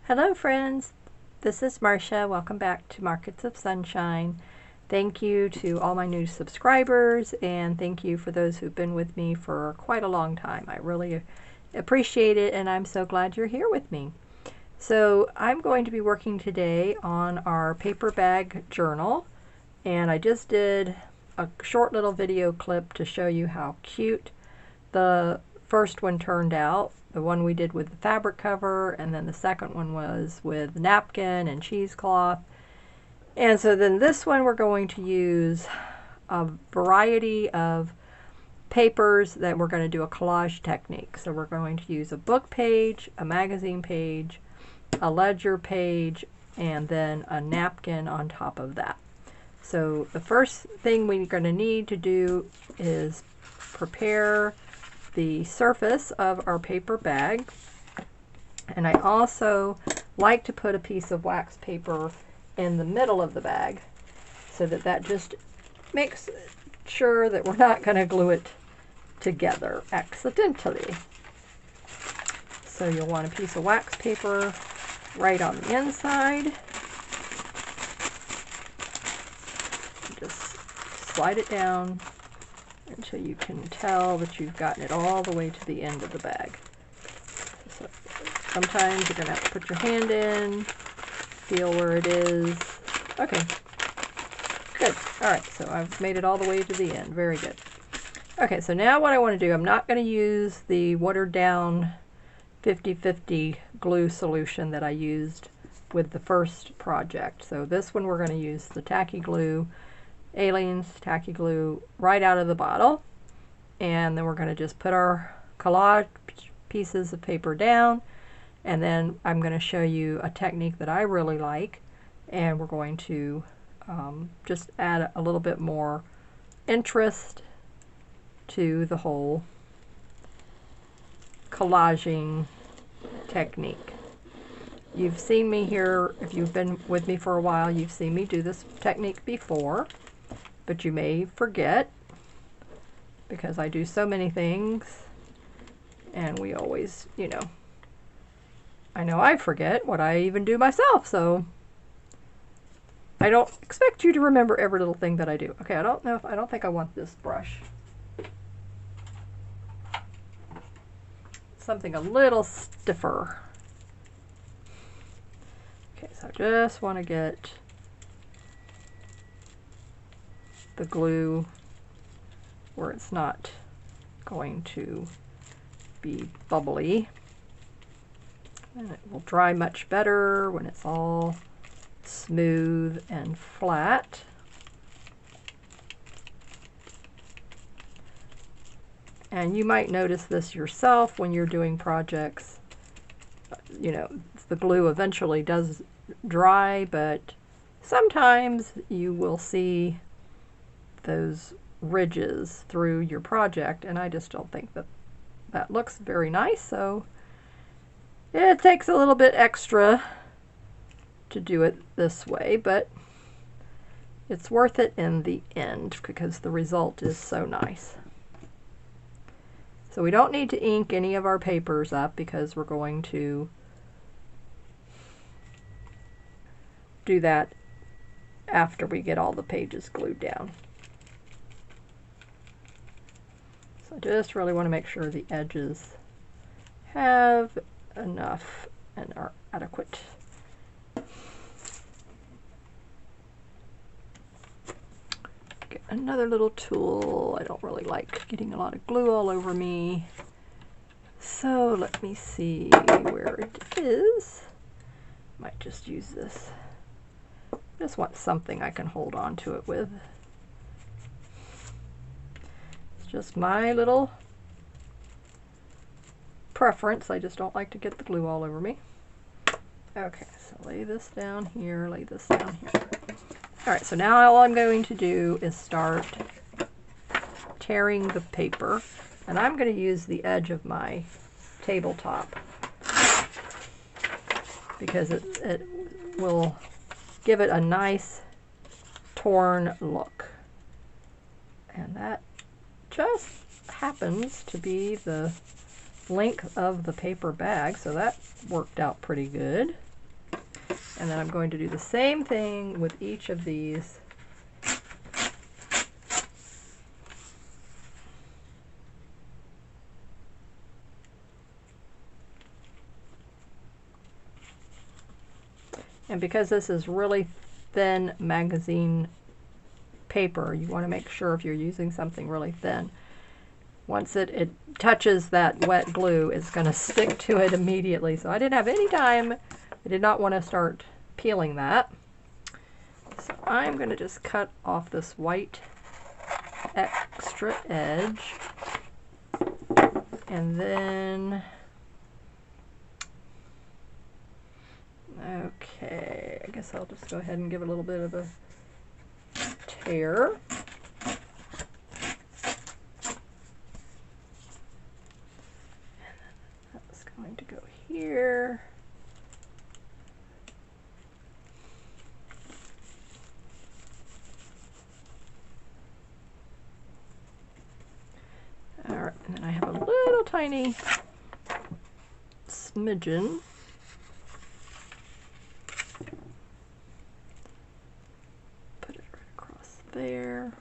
Hello friends, this is Marsha. Welcome back to Markets of Sunshine. Thank you to all my new subscribers, and thank you for those who've been with me for quite a long time. I really appreciate it, and I'm so glad you're here with me. So I'm going to be working today on our paper bag journal, and I just did a short little video clip to show you how cute the first one turned out. The one we did with the fabric cover, and then the second one was with napkin and cheesecloth. And so then this one we're going to use a variety of papers that we're going to do a collage technique. So we're going to use a book page, a magazine page, a ledger page, and then a napkin on top of that. So the first thing we're going to need to do is prepare the surface of our paper bag, and I also like to put a piece of wax paper in the middle of the bag so that just makes sure that we're not going to glue it together accidentally. So you'll want a piece of wax paper right on the inside. Just slide it down until you can tell that you've gotten it all the way to the end of the bag. So sometimes you're going to have to put your hand in, feel where it is. Okay, good. All right, so I've made it all the way to the end. Very good. Okay, so now what I want to do, I'm not going to use the watered down 50/50 glue solution that I used with the first project. So this one we're going to use the tacky glue, Aliens tacky glue, right out of the bottle, and then we're going to just put our collage pieces of paper down, and then I'm going to show you a technique that I really like, and we're going to just add a little bit more interest to the whole collaging technique. You've seen me here, if you've been with me for a while, you've seen me do this technique before, but you may forget because I do so many things, and we always, I know I forget what I even do myself, so I don't expect you to remember every little thing that I do. Okay, I don't think I want this brush. Something a little stiffer. Okay, so I just want to get the glue where it's not going to be bubbly, and it will dry much better when it's all smooth and flat. And you might notice this yourself when you're doing projects. The glue eventually does dry, but sometimes you will see those ridges through your project, and I just don't think that looks very nice, so it takes a little bit extra to do it this way, but it's worth it in the end because the result is so nice. So we don't need to ink any of our papers up because we're going to do that after we get all the pages glued down. So I just really want to make sure the edges have enough and are adequate. Get another little tool. I don't really like getting a lot of glue all over me. So let me see where it is. Might just use this. Just want something I can hold on to it with. It's just my little preference. I just don't like to get the glue all over me. Okay, so lay this down here, lay this down here. All right, so now all I'm going to do is start tearing the paper, and I'm going to use the edge of my tabletop because it will give it a nice torn look. And that just happens to be the length of the paper bag, so that worked out pretty good. And then I'm going to do the same thing with each of these. And because this is really thin magazine paper, you want to make sure if you're using something really thin, once it touches that wet glue, it's going to stick to it immediately. So I didn't have any time. I did not want to start peeling that. So I'm going to just cut off this white extra edge. And then, okay, I guess I'll just go ahead and give it a little bit of a tear. That's going to go here. All right, and then I have a little tiny smidgen. Put it right across there.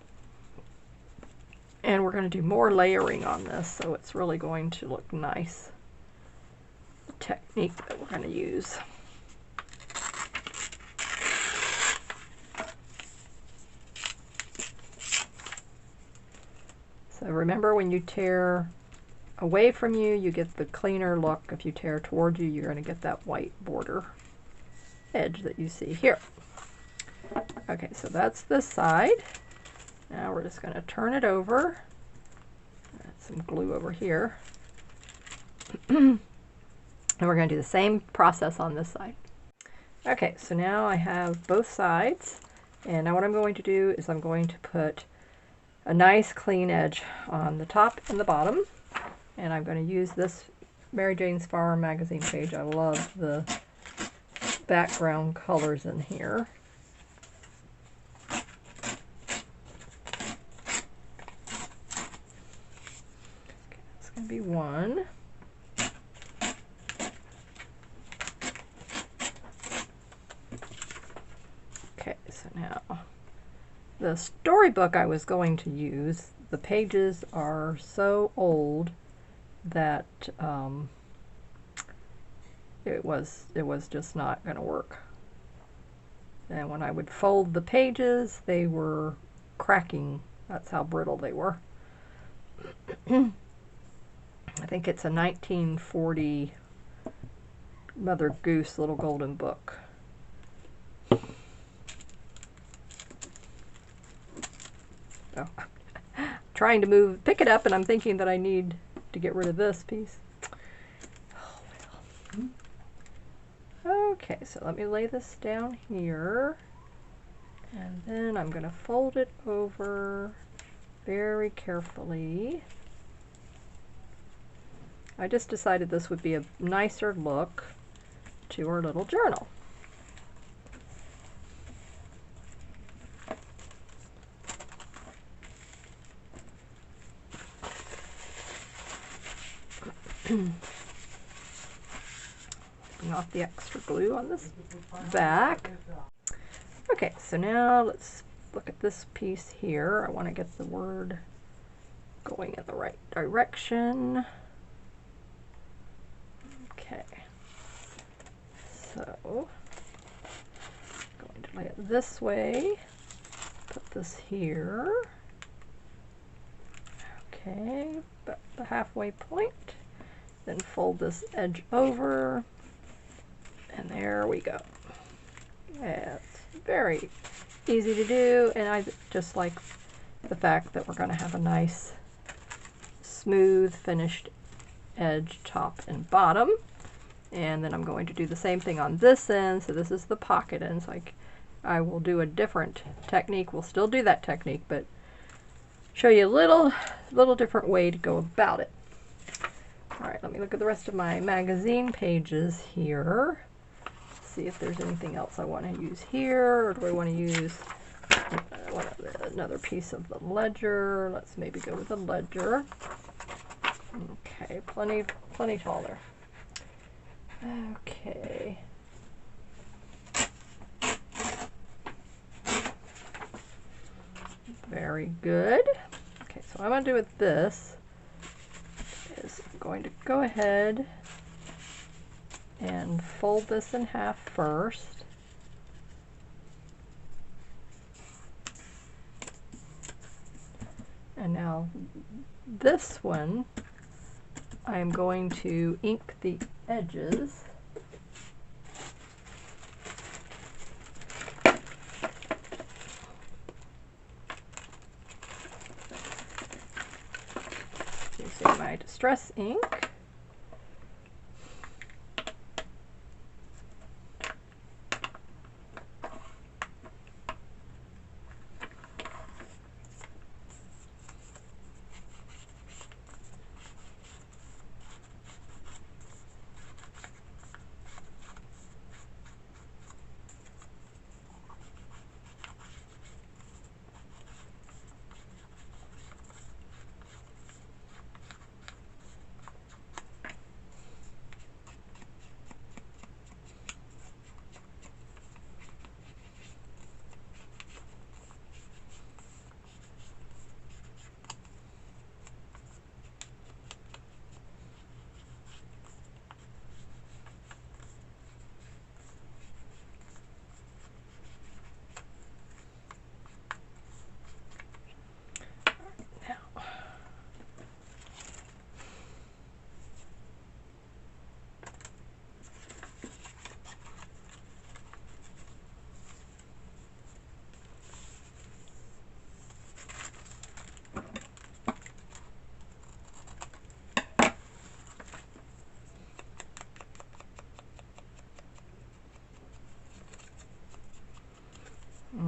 And we're going to do more layering on this, so it's really going to look nice. The technique that we're going to use. So remember, when you tear away from you, you get the cleaner look. If you tear toward you, you're going to get that white border edge that you see here. Okay, so that's this side. Now we're just going to turn it over. Add some glue over here. And we're going to do the same process on this side. Okay, so now I have both sides. And now what I'm going to do is I'm going to put a nice clean edge on the top and the bottom. And I'm going to use this Mary Jane's Farm magazine page. I love the background colors in here. Okay, that's going to be one. Okay, so now the storybook I was going to use, the pages are so old that it was just not going to work. And when I would fold the pages, they were cracking. That's how brittle they were. I think it's a 1940 Mother Goose Little Golden Book. Oh. Trying to pick it up, and I'm thinking that I need to get rid of this piece. Oh, well. Okay, so let me lay this down here, and then I'm going to fold it over very carefully. I just decided this would be a nicer look to our little journal. Wiping off the extra glue on this back. Okay, so now let's look at this piece here. I want to get the word going in the right direction. Okay, so I'm going to lay it this way, put this here. Okay, about the halfway point. Then fold this edge over, and there we go. Yeah, it's very easy to do, and I just like the fact that we're going to have a nice, smooth, finished edge, top and bottom. And then I'm going to do the same thing on this end. So this is the pocket end. So I will do a different technique. We'll still do that technique, but show you a little different way to go about it. All right, let me look at the rest of my magazine pages here. See if there's anything else I want to use here, or do I want to use another piece of the ledger? Let's maybe go with the ledger. Okay, plenty taller. Okay. Very good. Okay, so what I'm going to do with this is I'm going to go ahead and fold this in half first. And now this one, I'm going to ink the edges. Using my Distress ink.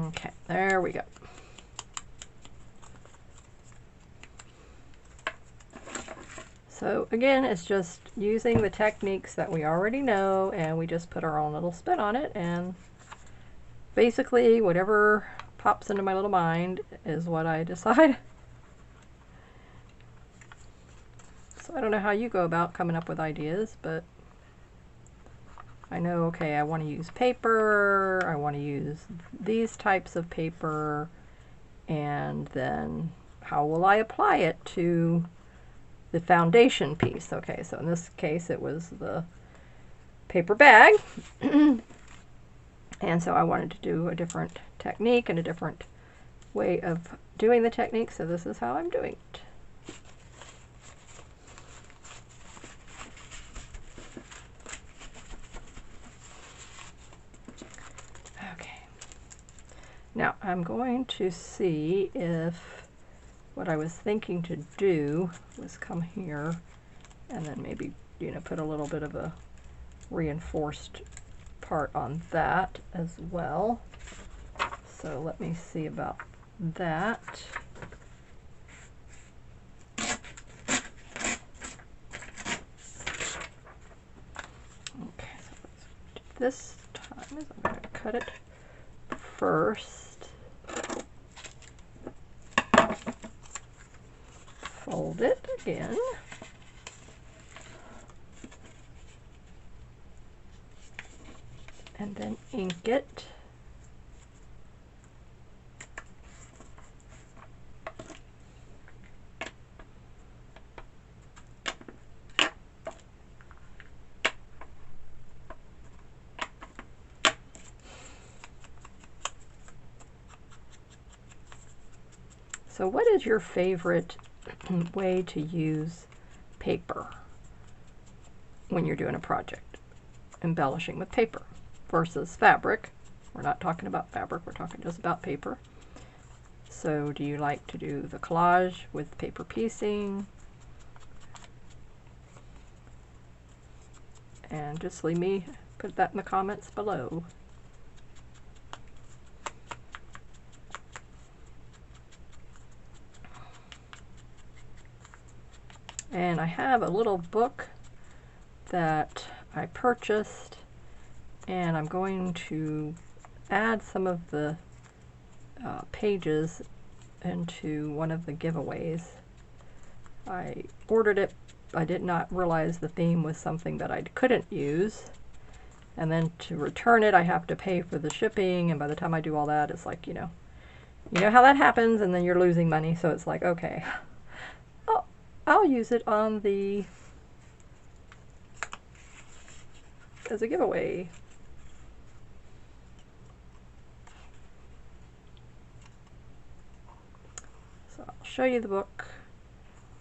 Okay, there we go. So again, it's just using the techniques that we already know, and we just put our own little spin on it, and basically whatever pops into my little mind is what I decide. So I don't know how you go about coming up with ideas, but I know, okay, I want to use paper, I want to use these types of paper, and then how will I apply it to the foundation piece? Okay, so in this case it was the paper bag, and so I wanted to do a different technique and a different way of doing the technique, so this is how I'm doing it. Now I'm going to see if what I was thinking to do was come here and then maybe, you know, put a little bit of a reinforced part on that as well. So let me see about that. Okay, so this time is I'm going to cut it first. Fold it again. And then ink it. So what is your favorite way to use paper when you're doing a project? Embellishing with paper versus fabric. We're not talking about fabric, we're talking just about paper. So do you like to do the collage with paper piecing? And just leave me, put that in the comments below. And I have a little book that I purchased, and I'm going to add some of the pages into one of the giveaways. I ordered it. I did not realize the theme was something that I couldn't use, and then to return it I have to pay for the shipping, and by the time I do all that, it's like, you know, You know how that happens, and then you're losing money, so it's like, okay, I'll use it on the, as a giveaway. So I'll show you the book,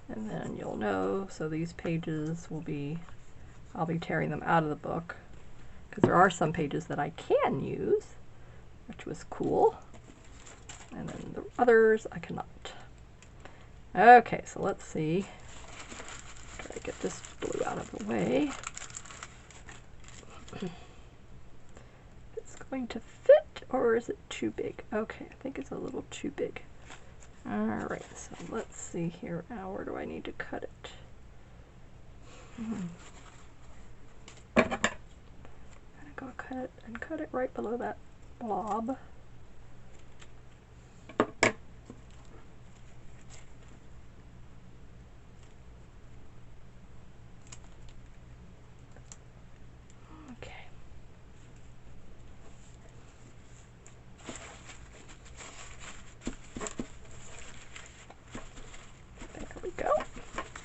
and then you'll know. So these pages will be, I'll be tearing them out of the book, because there are some pages that I can use, which was cool. And then the others I cannot. Okay, so let's see. Try to get this blue out of the way. It's going to fit, or is it too big? Okay, I think it's a little too big. Alright, so let's see here. Now, where do I need to cut it? I'm gonna go cut it and cut it right below that blob.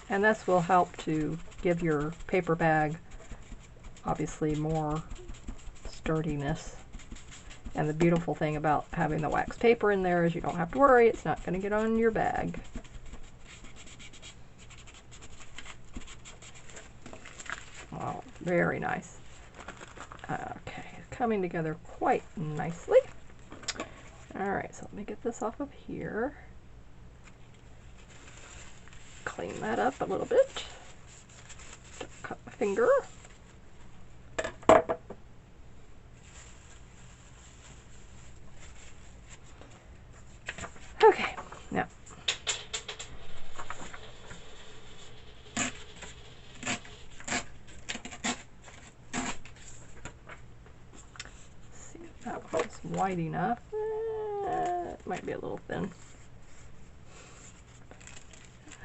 And this will help to give your paper bag, obviously, more sturdiness. And the beautiful thing about having the wax paper in there is you don't have to worry, it's not going to get on your bag. Wow, very nice. Okay, coming together quite nicely. Alright, so let me get this off of here. Clean that up a little bit. Don't cut my finger. Okay, now see if that one's wide enough. It might be a little thin.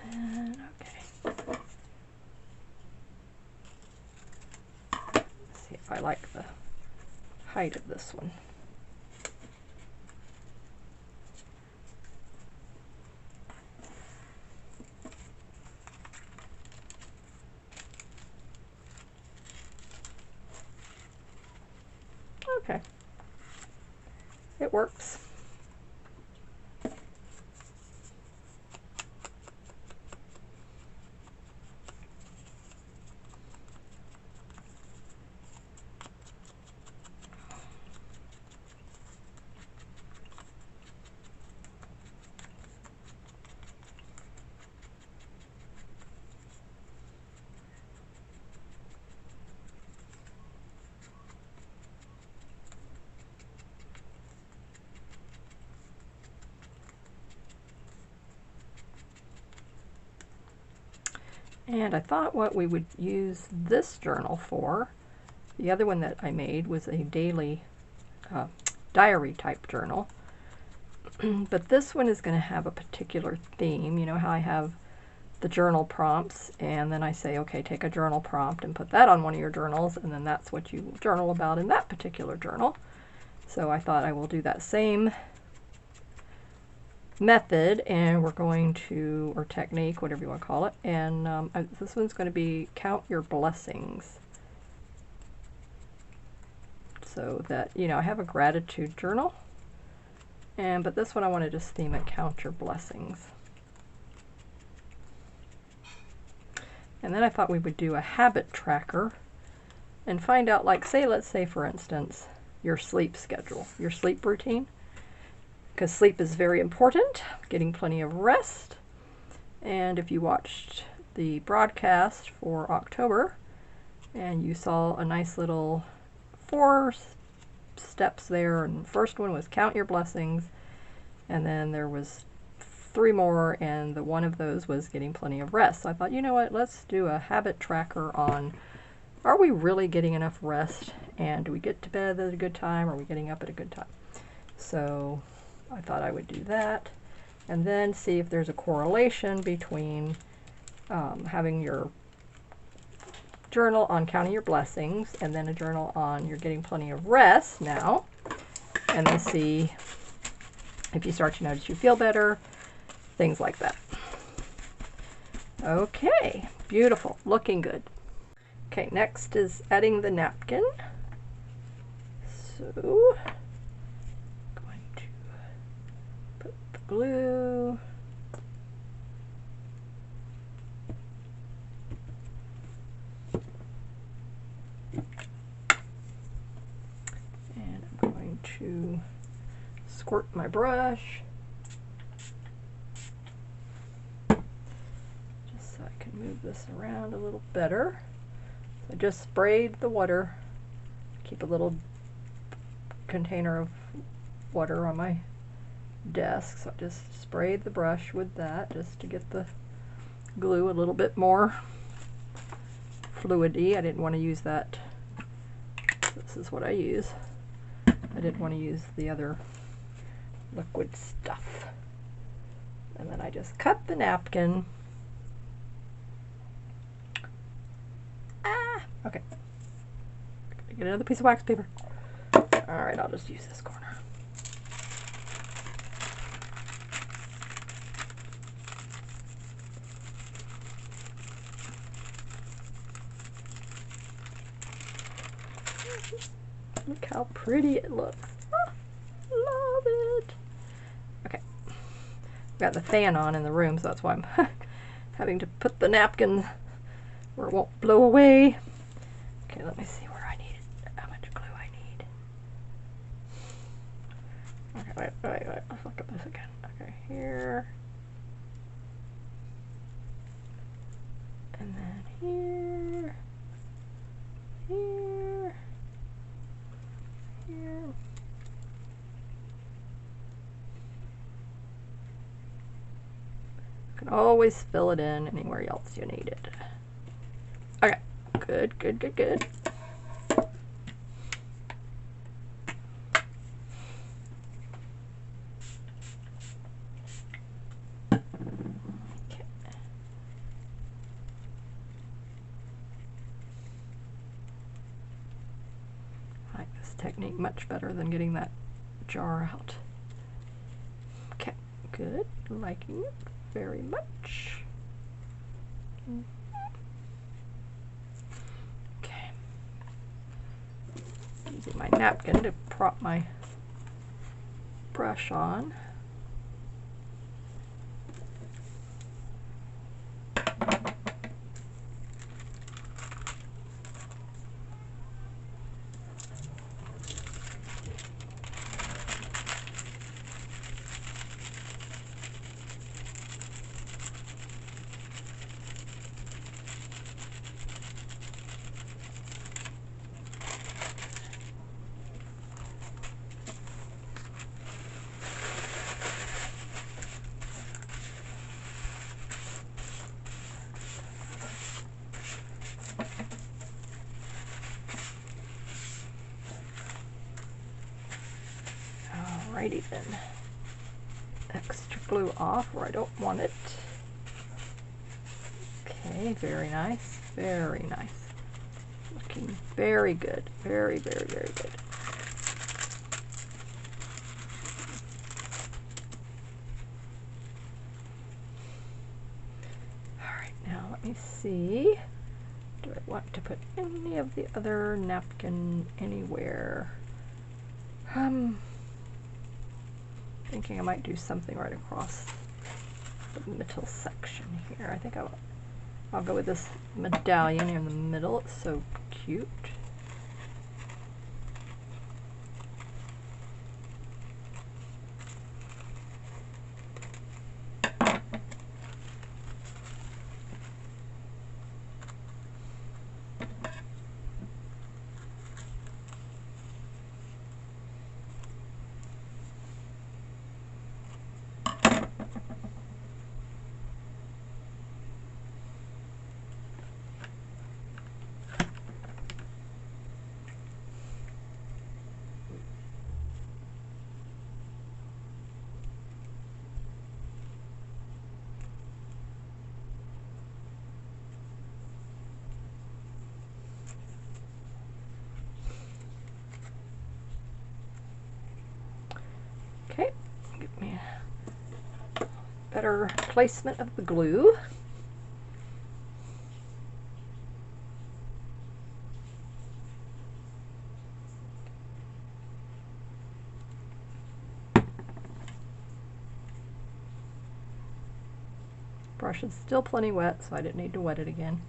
Okay. Let's see if I like the height of this one. Okay. It works. And I thought what we would use this journal for, the other one that I made was a daily diary type journal. But this one is going to have a particular theme. You know how I have the journal prompts, and then I say, okay, take a journal prompt and put that on one of your journals, and then that's what you journal about in that particular journal. So I thought I will do that same method, and we're going to, or technique, whatever you want to call it, and this one's going to be count your blessings. So that, you know, I have a gratitude journal, but this one I want to just theme it count your blessings. And then I thought we would do a habit tracker and find out, like, say, let's say for instance, your sleep schedule, your sleep routine. Because sleep is very important, getting plenty of rest. And if you watched the broadcast for October and you saw a nice little 4 steps there, and the first one was count your blessings, and then there was 3 more, and the one of those was getting plenty of rest. So I thought, you know what, let's do a habit tracker on, are we really getting enough rest, and do we get to bed at a good time, are we getting up at a good time? So I thought I would do that, and then see if there's a correlation between having your journal on counting your blessings and then a journal on you're getting plenty of rest now, and then see if you start to notice you feel better, things like that. Okay, beautiful, looking good. Okay, next is adding the napkin. So, going to put the glue. And I'm going to squirt my brush. Just so I can move this around a little better. So I just sprayed the water. Keep a little container of water on my desk, so I just sprayed the brush with that just to get the glue a little bit more fluidy. I didn't want to use that. This is what I use. I didn't want to use the other liquid stuff. And then I just cut the napkin. Okay. Get another piece of wax paper. Alright, I'll just use this corner. Look how pretty it looks. Oh, love it. Okay. I've got the fan on in the room, so that's why I'm having to put the napkin where it won't blow away. Okay, let me see where I need it. How much glue I need. Okay, wait. Let's look at this again. Okay, here. And then here. Here. Here. You can always fill it in anywhere else you need it. Okay, good. I like this technique much better than getting that jar out. Okay, good. Liking it very much. Okay. Using my napkin to prop my brush on. Alrighty then. Extra glue off where I don't want it. Okay, very nice, very nice. Looking very good, very good. Alright, now let me see. Do I want to put any of the other napkin anywhere? Thinking I might do something right across the middle section here. I think I'll go with this medallion in the middle. It's so cute. better placement of the glue. Brush is still plenty wet, so I didn't need to wet it again.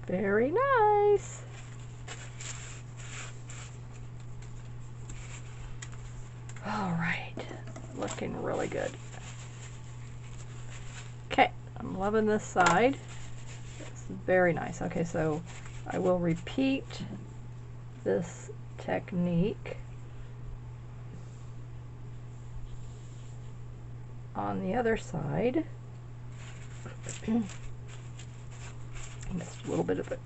Very nice. All right, looking really good. Okay, I'm loving this side. It's very nice. Okay, so I will repeat this technique on the other side. Just a little bit of the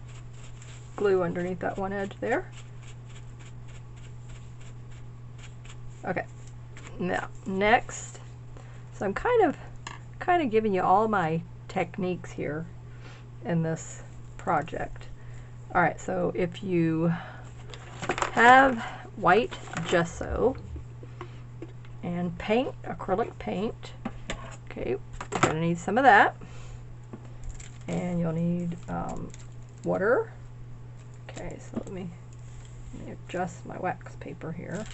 glue underneath that one edge there. Okay, now next, so I'm kind of giving you all my techniques here in this project. All right, so if you have white gesso and paint, acrylic paint, okay, you're gonna need some of that. And you'll need water. Okay, so let me adjust my wax paper here.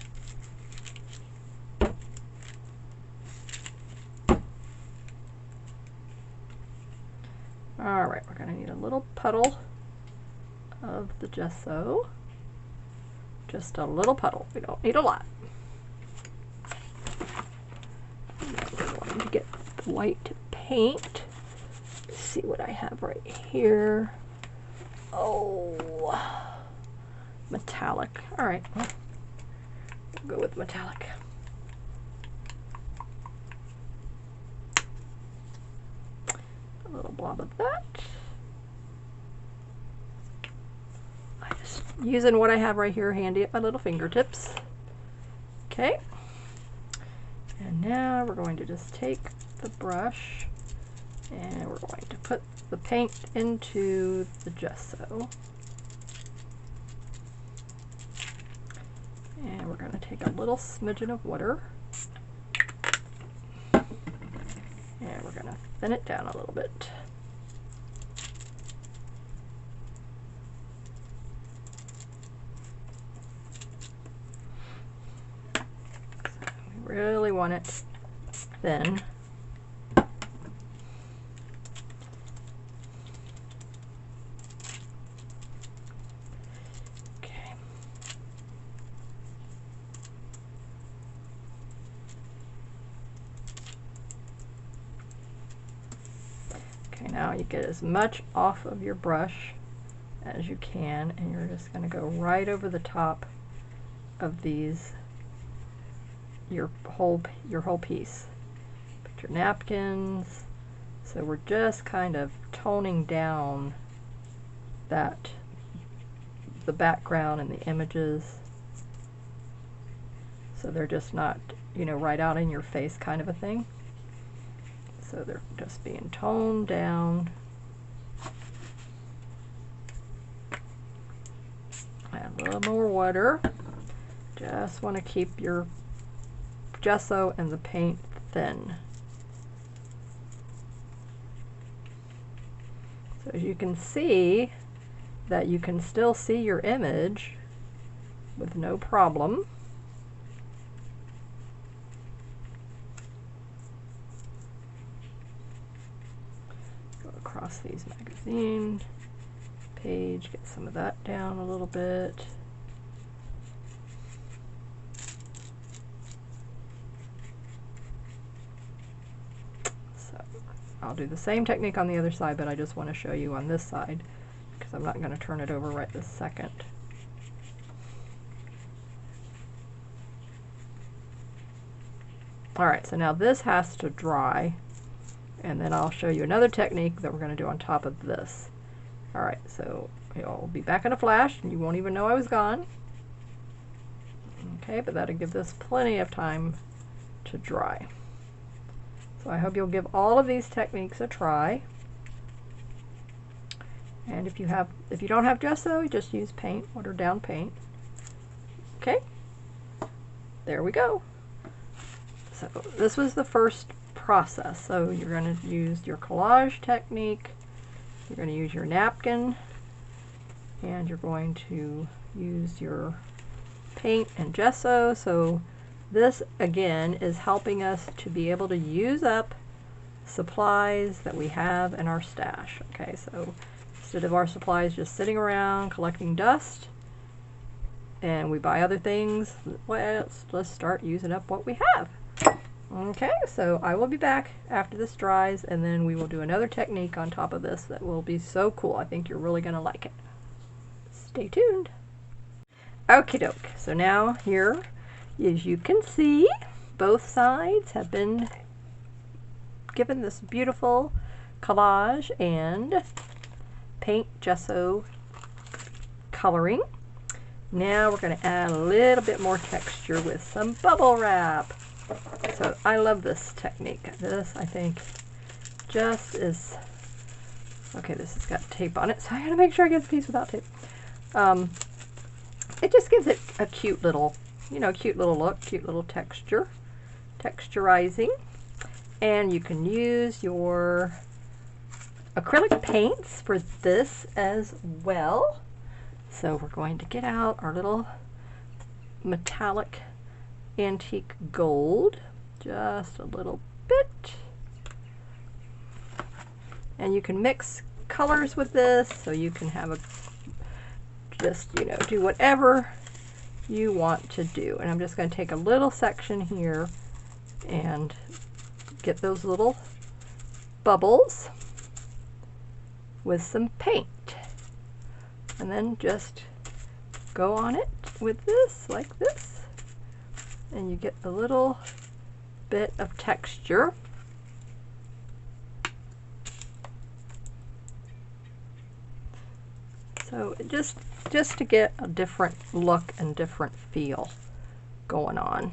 All right, we're going to need a little puddle of the gesso. Just a little puddle. We don't need a lot. We're going to get the white paint. See what I have right here. Oh, metallic. All right, well, we'll go with metallic. A little blob of that. I'm just using what I have right here handy at my little fingertips. Okay, and now we're going to just take the brush and we're going to put the paint into the gesso. And we're going to take a little smidgen of water. And we're going to thin it down a little bit. So we really want it thin. Now you get as much off of your brush as you can, and you're just going to go right over the top of these, your whole piece. Put your napkins. So we're just kind of toning down the background and the images, so they're just not, you know, right out in your face kind of a thing. So they're just being toned down. Add a little more water. Just want to keep your gesso and the paint thin. So as you can see, that you can still see your image with no problem. Across these magazine page, get some of that down a little bit. So I'll do the same technique on the other side, but I just want to show you on this side because I'm not going to turn it over right this second. Alright, so now this has to dry, and then I'll show you another technique that we're going to do on top of this. Alright, so I'll be back in a flash, and you won't even know I was gone. Okay, but that'll give this plenty of time to dry. So I hope you'll give all of these techniques a try. And if you don't have gesso, just use paint, watered down paint. Okay, there we go. So this was the first process. So you're going to use your collage technique, you're going to use your napkin, and you're going to use your paint and gesso. So this again is helping us to be able to use up supplies that we have in our stash. Okay, so instead of our supplies just sitting around collecting dust and we buy other things, let's start using up what we have. Okay, so I will be back after this dries, and then we will do another technique on top of this that will be so cool. I think you're really going to like it. Stay tuned. Okie doke, so now here, as you can see, both sides have been given this beautiful collage and paint gesso coloring. Now we're going to add a little bit more texture with some bubble wrap. So I love this technique. This, I think, just is... Okay, this has got tape on it, so I gotta make sure I get the piece without tape. It just gives it a cute little, cute little look, cute little texture, texturizing. And you can use your acrylic paints for this as well. So we're going to get out our little metallic antique gold, just a little bit, and you can mix colors with this, so you can have a do whatever you want to do. And I'm just going to take a little section here and get those little bubbles with some paint, and then just go on it with this like this. And you get a little bit of texture. So just to get a different look and different feel going on.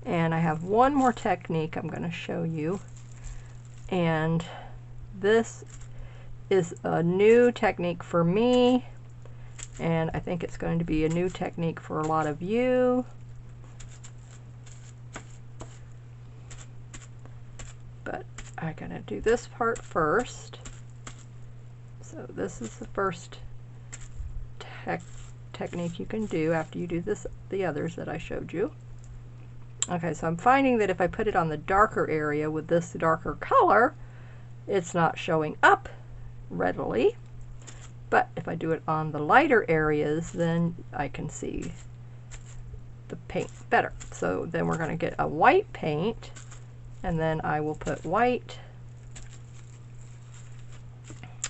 And I have one more technique I'm going to show you. And this is a new technique for me. And I think it's going to be a new technique for a lot of you. But I'm going to do this part first. So this is the first technique you can do after you do the others that I showed you. Okay, so I'm finding that if I put it on the darker area with this darker color, it's not showing up readily. But if I do it on the lighter areas, then I can see the paint better. So then we're going to get a white paint, and then I will put white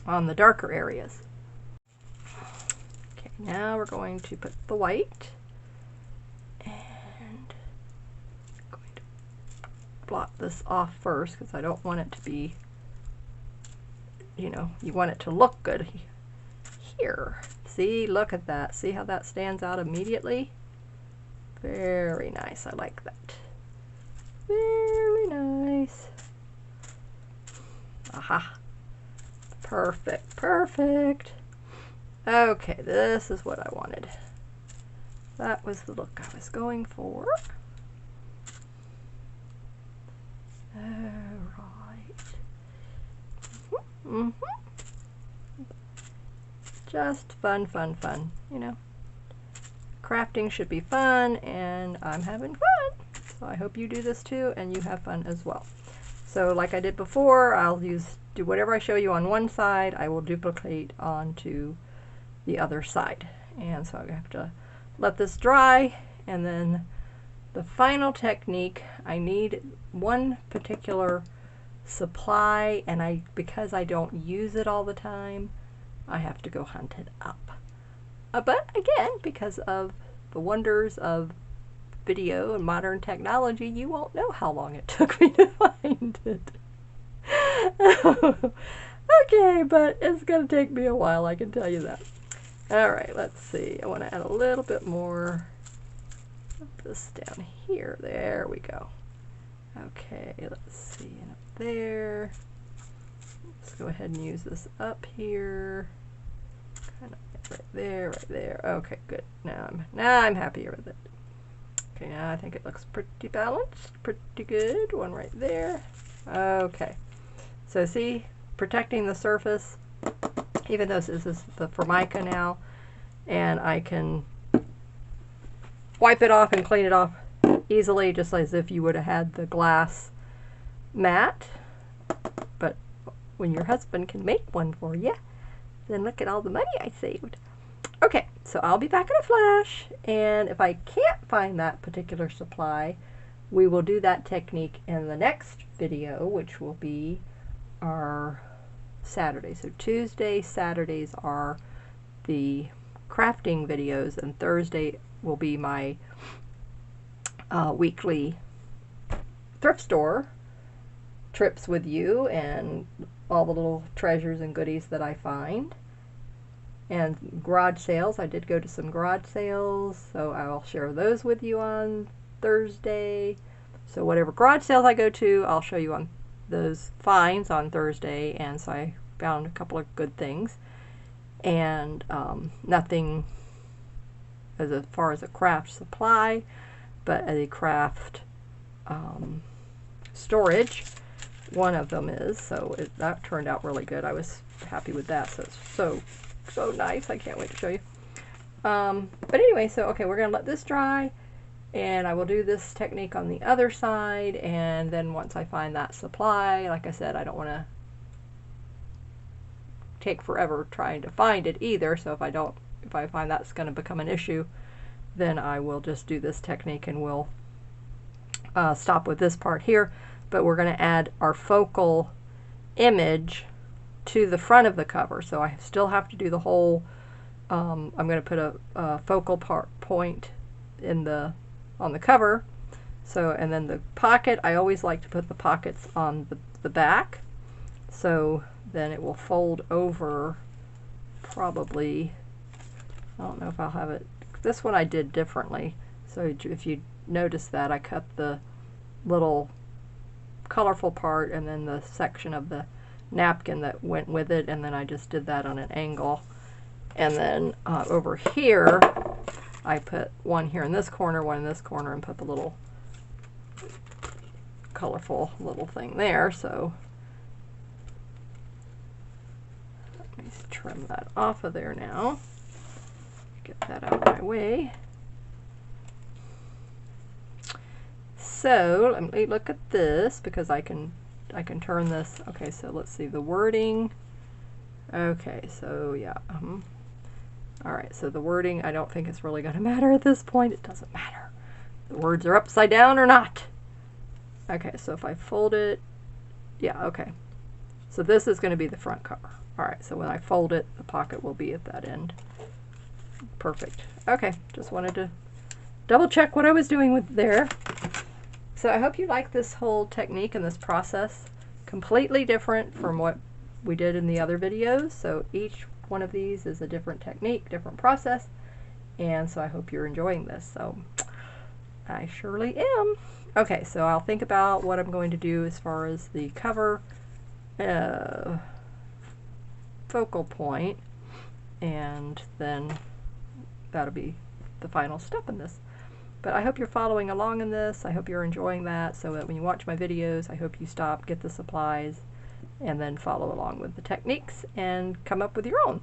on the darker areas. Okay, now we're going to put the white, and I'm going to blot this off first because I don't want it to be, you want it to look good. Here. See, look at that. See how that stands out immediately? Very nice. I like that. Very nice. Aha. Perfect. Perfect. Okay, this is what I wanted. That was the look I was going for. Alright. Mm-hmm. Just fun, fun, fun, Crafting should be fun, and I'm having fun. So I hope you do this too, and you have fun as well. So like I did before, I'll do whatever I show you on one side, I will duplicate onto the other side. And so I have to let this dry, and then the final technique, I need one particular supply, and because I don't use it all the time, I have to go hunt it up. But again, because of the wonders of video and modern technology, you won't know how long it took me to find it. Okay, but it's going to take me a while, I can tell you that. Alright, let's see. I want to add a little bit more of this down here. There we go. Okay, let's see. And up there. Let's go ahead and use this up here. Kind of right there, right there. Okay, good. Now I'm happier with it. Okay, now I think it looks pretty balanced. Pretty good. One right there. Okay. So see, protecting the surface, even though this is the Formica now, and I can wipe it off and clean it off easily, just as if you would have had the glass mat. But when your husband can make one for you, then look at all the money I saved. Okay, so I'll be back in a flash, and if I can't find that particular supply, we will do that technique in the next video, which will be our Saturday. So Tuesday, Saturdays are the crafting videos, and Thursday will be my weekly thrift store trips with you and all the little treasures and goodies that I find. And garage sales, I did go to some garage sales, so I'll share those with you on Thursday. So whatever garage sales I go to, I'll show you on those finds on Thursday. And so I found a couple of good things, and nothing as far as a craft supply, but as a craft storage, one of them is. So that turned out really good. I was happy with that. So it's so nice. I can't wait to show you. But anyway, so okay, we're gonna let this dry, and I will do this technique on the other side, and then once I find that supply, like I said, I don't want to take forever trying to find it either. So if I find that's going to become an issue, then I will just do this technique, and we'll stop with this part here. But we're going to add our focal image to the front of the cover. So I still have to do the whole, I'm going to put a focal point on the cover. So, and then the pocket, I always like to put the pockets on the back. So then it will fold over probably, I don't know if I'll have it, this one I did differently. So if you notice that, I cut the little colorful part and then the section of the napkin that went with it, and then I just did that on an angle. And then over here I put one here in this corner, one in this corner, and put the little colorful little thing there. So let me trim that off of there now, get that out of my way. So let me look at this, because I can turn this. Okay, so let's see the wording. Okay, so yeah. All right, so the wording, I don't think it's really going to matter at this point. It doesn't matter. The words are upside down or not. Okay, so if I fold it, yeah, okay. So this is going to be the front cover. All right, so when I fold it, the pocket will be at that end. Perfect. Okay, just wanted to double check what I was doing with there. So I hope you like this whole technique and this process. Completely different from what we did in the other videos. So each one of these is a different technique, different process. And so I hope you're enjoying this. So I surely am. Okay, so I'll think about what I'm going to do as far as the cover focal point, and then that'll be the final step in this. But I hope you're following along in this. I hope you're enjoying that, so that when you watch my videos, I hope you stop, get the supplies, and then follow along with the techniques and come up with your own.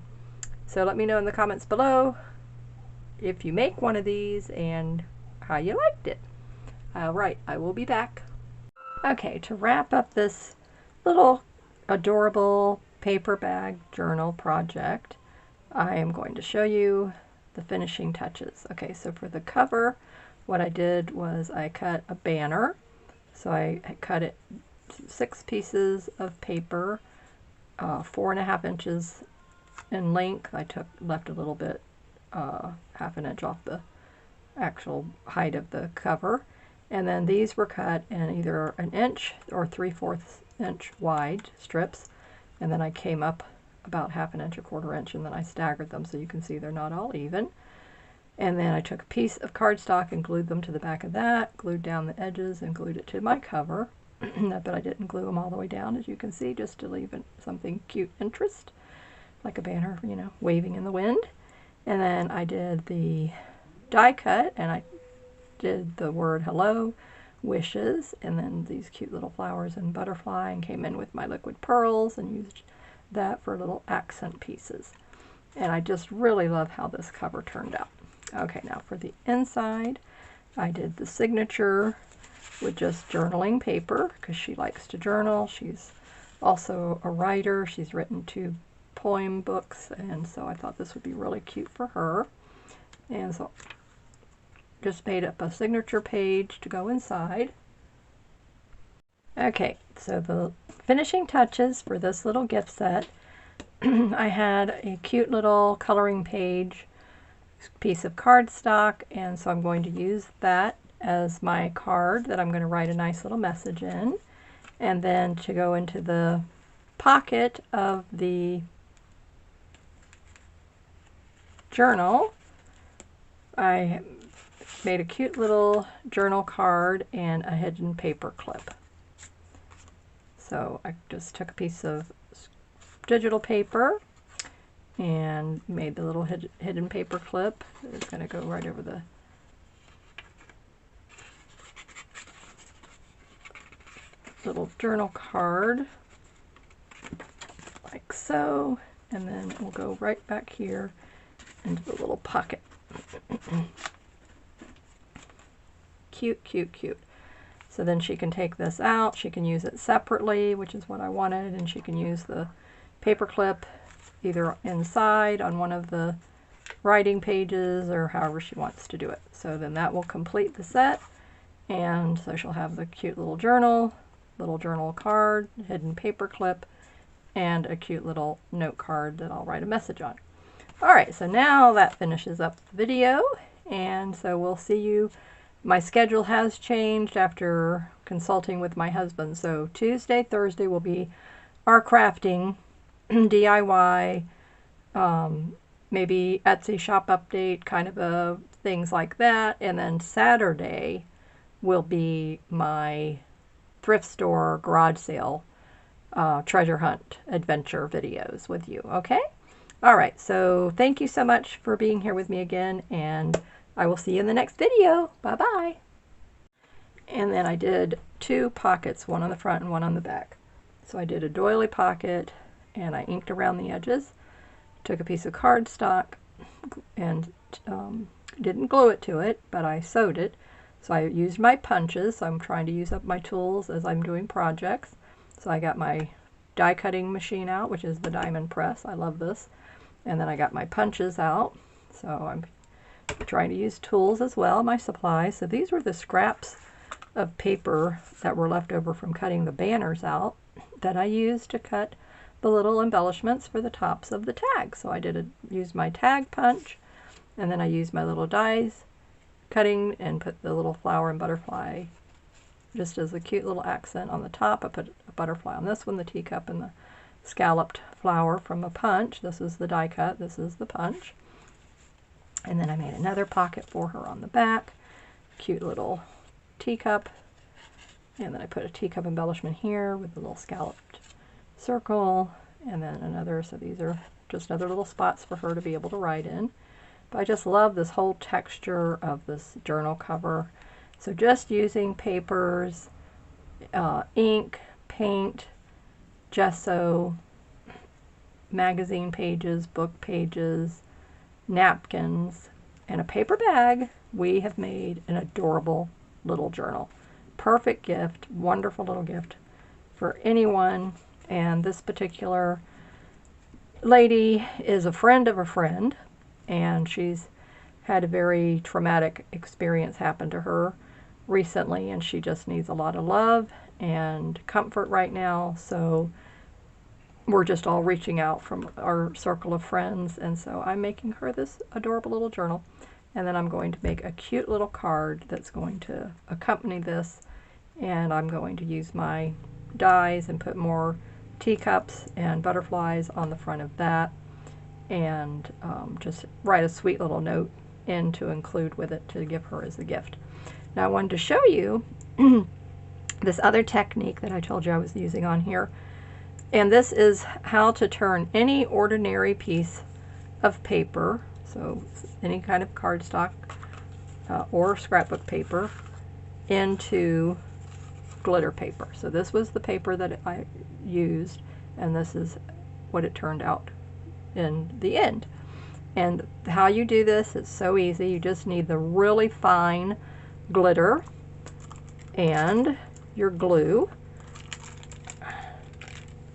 So let me know in the comments below if you make one of these and how you liked it. Alright, I will be back. Okay, to wrap up this little adorable paper bag journal project, I am going to show you the finishing touches. Okay, so for the cover, what I did was I cut a banner. So I cut it 6 pieces of paper, 4.5 inches in length. I left a little bit, half an inch off the actual height of the cover. And then these were cut in either an inch or 3/4 inch wide strips. And then I came up about half an inch, 1/4 inch, and then I staggered them so you can see they're not all even. And then I took a piece of cardstock and glued them to the back of that, glued down the edges and glued it to my cover. But I didn't glue them all the way down, as you can see, just to leave it something cute interest, like a banner, you know, waving in the wind. And then I did the die cut, and I did the word hello, wishes, and then these cute little flowers and butterfly, and came in with my liquid pearls and used that for little accent pieces. And I just really love how this cover turned out. Okay, now for the inside, I did the signature with just journaling paper, because she likes to journal. She's also a writer. She's written 2 poem books, and so I thought this would be really cute for her. And so just made up a signature page to go inside. Okay, so the finishing touches for this little gift set, I had a cute little coloring page piece of cardstock, and so I'm going to use that as my card that I'm going to write a nice little message in. And then to go into the pocket of the journal, I made a cute little journal card and a hidden paper clip. So I just took a piece of digital paper and made the little hidden paper clip. It's going to go right over the little journal card, like so, and then we'll go right back here into the little pocket. Cute, cute, cute. So then she can take this out, she can use it separately, which is what I wanted, and she can use the paper clip either inside on one of the writing pages or however she wants to do it. So then that will complete the set, and so she'll have the cute little journal card, hidden paper clip, and a cute little note card that I'll write a message on. Alright, so now that finishes up the video, and so we'll see you. My schedule has changed after consulting with my husband, so Tuesday, Thursday will be our crafting, DIY, maybe Etsy shop update, kind of things like that, and then Saturday will be my thrift store garage sale treasure hunt adventure videos with you, okay? Alright, so thank you so much for being here with me again, and I will see you in the next video. Bye-bye. And then I did 2 pockets, one on the front and one on the back. So I did a doily pocket, and I inked around the edges, took a piece of cardstock, and didn't glue it to it, but I sewed it. So I used my punches. So I'm trying to use up my tools as I'm doing projects. So I got my die cutting machine out, which is the diamond press. I love this. And then I got my punches out. So I'm trying to use tools as well, my supplies. So these were the scraps of paper that were left over from cutting the banners out that I used to cut the little embellishments for the tops of the tags. So I used my tag punch, and then I used my little dies cutting and put the little flower and butterfly just as a cute little accent on the top. I put a butterfly on this one, the teacup, and the scalloped flower from a punch. This is the die cut, this is the punch. And then I made another pocket for her on the back, cute little teacup, and then I put a teacup embellishment here with a little scalloped circle, and then another, so these are just other little spots for her to be able to write in. But I just love this whole texture of this journal cover. So just using papers, ink, paint, gesso, magazine pages, book pages, napkins, and a paper bag, we have made an adorable little journal. Perfect gift, wonderful little gift for anyone. And this particular lady is a friend of a friend, and she's had a very traumatic experience happen to her recently, and she just needs a lot of love and comfort right now. So we're just all reaching out from our circle of friends, and so I'm making her this adorable little journal, and then I'm going to make a cute little card that's going to accompany this, and I'm going to use my dies and put more teacups and butterflies on the front of that, and just write a sweet little note in to include with it to give her as a gift. Now I wanted to show you this other technique that I told you I was using on here. And this is how to turn any ordinary piece of paper, so any kind of cardstock or scrapbook paper, into glitter paper. So this was the paper that I used, and this is what it turned out in the end. And how you do this, it's so easy. You just need the really fine glitter and your glue.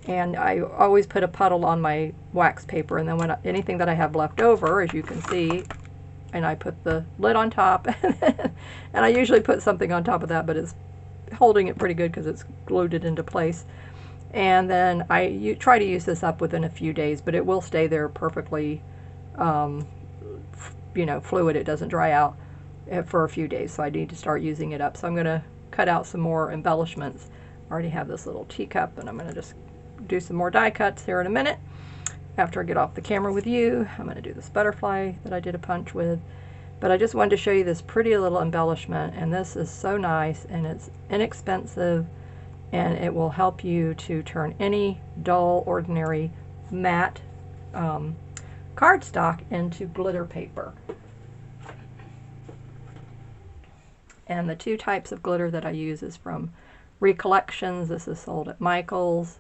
And I always put a puddle on my wax paper, and then when anything that I have left over, as you can see, and I put the lid on top, and I usually put something on top of that, but it's holding it pretty good because it's glued it into place. And then you try to use this up within a few days, but it will stay there perfectly, fluid. It doesn't dry out for a few days, so I need to start using it up. So I'm going to cut out some more embellishments. I already have this little teacup, and I'm going to just do some more die cuts here in a minute. After I get off the camera with you, I'm going to do this butterfly that I did a punch with. But I just wanted to show you this pretty little embellishment, and this is so nice, and it's inexpensive, and it will help you to turn any dull, ordinary, matte cardstock into glitter paper. And the two types of glitter that I use is from Recollections. This is sold at Michael's.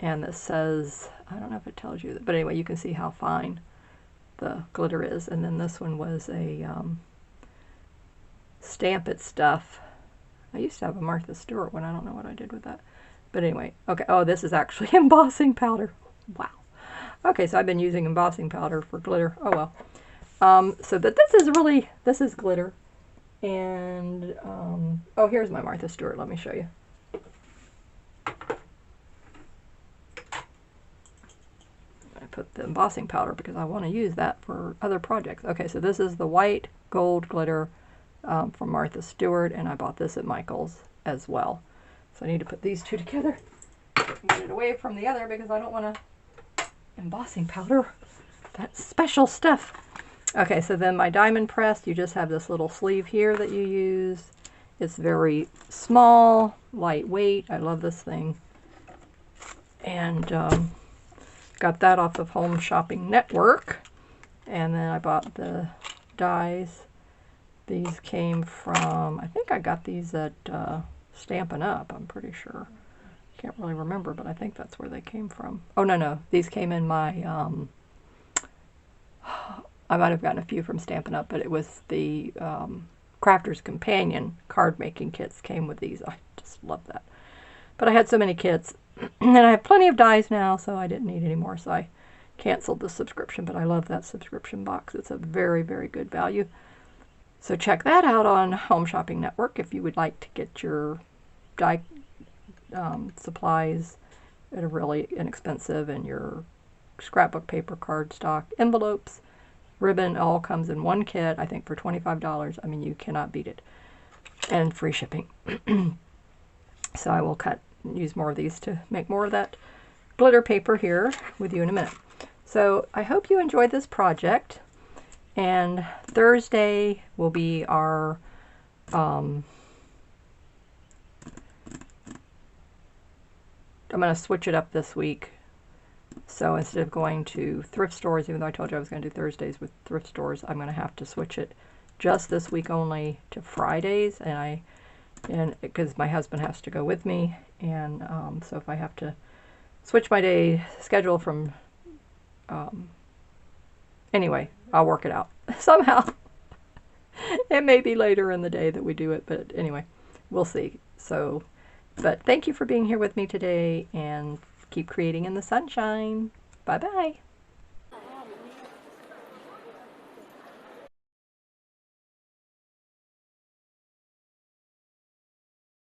And this says, I don't know if it tells you, but anyway, you can see how fine the glitter is. And then this one was a Stamp It stuff. I used to have a Martha Stewart one. I don't know what I did with that. But anyway, okay. Oh, this is actually embossing powder. Wow. Okay, so I've been using embossing powder for glitter. Oh, well. So that this is glitter. And, oh, here's my Martha Stewart. Let me show you. Put the embossing powder because I want to use that for other projects. Okay, so this is the white gold glitter from Martha Stewart, and I bought this at Michael's as well. So I need to put these two together, get it away from the other because I don't want to embossing powder. That's special stuff. Okay, so then my diamond press, you just have this little sleeve here that you use. It's very small, lightweight. I love this thing. And got that off of Home Shopping Network. And then I bought the dies. These came from, I think I got these at Stampin' Up, I'm pretty sure. Can't really remember, but I think that's where they came from. Oh, no. These came in my, I might have gotten a few from Stampin' Up, but it was the Crafter's Companion card making kits came with these. I just love that. But I had so many kits. And I have plenty of dies now, so I didn't need any more, so I canceled the subscription, but I love that subscription box. It's a very, very good value. So check that out on Home Shopping Network if you would like to get your die supplies that are really inexpensive, and your scrapbook paper, cardstock, envelopes, ribbon, all comes in one kit, I think for $25. I mean, you cannot beat it. And free shipping. So I will use more of these to make more of that glitter paper here with you in a minute. So I hope you enjoyed this project, and Thursday will be our I'm going to switch it up this week. So instead of going to thrift stores, even though I told you I was going to do Thursdays with thrift stores, I'm going to have to switch it just this week only to Fridays, and because my husband has to go with me, and so if I have to switch my day schedule from, anyway, I'll work it out somehow. It may be later in the day that we do it, but anyway, we'll see. So, but thank you for being here with me today, and keep creating in the sunshine. Bye-bye.